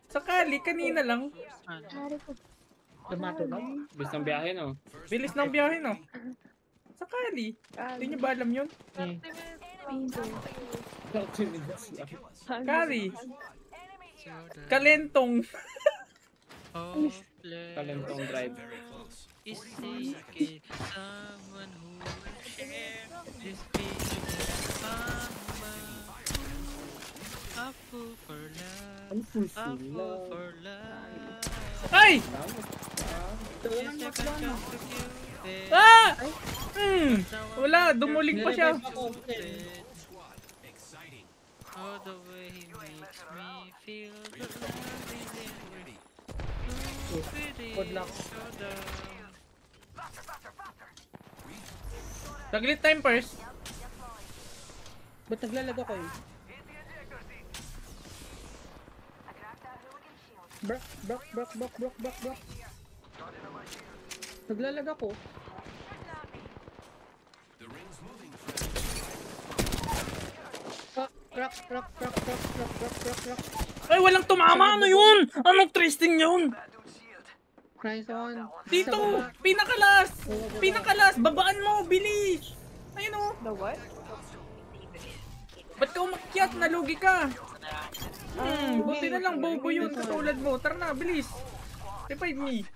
Sakali, kanina lang. Tumatulog? Bilis ng biyahe, no? Bilis ng biyahe, no? Sakali. Hindi nyo ba alam yun? 30 minutes lang. Kali. Kalentong. Kalentong drive. Is seeking someone who will share this feeling. A fool for love. Ang A fool for love. Ay! Yes, I can just to Cupid. Ah! Wala, dumulig pa siya. Oh, the way he makes me feel the love is in me. Good luck. Saglit time first. Ba't naglalag ako eh? Brak. Naglalag ako. Rak. Ay, walang tumama. Ano yun? Anong tristing yun? Nice on. Dito! Pinakalas! Pinakalas! Babaan mo! Bilis! Ayun o! The what? Ba't ka umakyat? Nalugi ka! Buti na lang bobo yun. Katulad mo. Tara na, bilis! Revive me!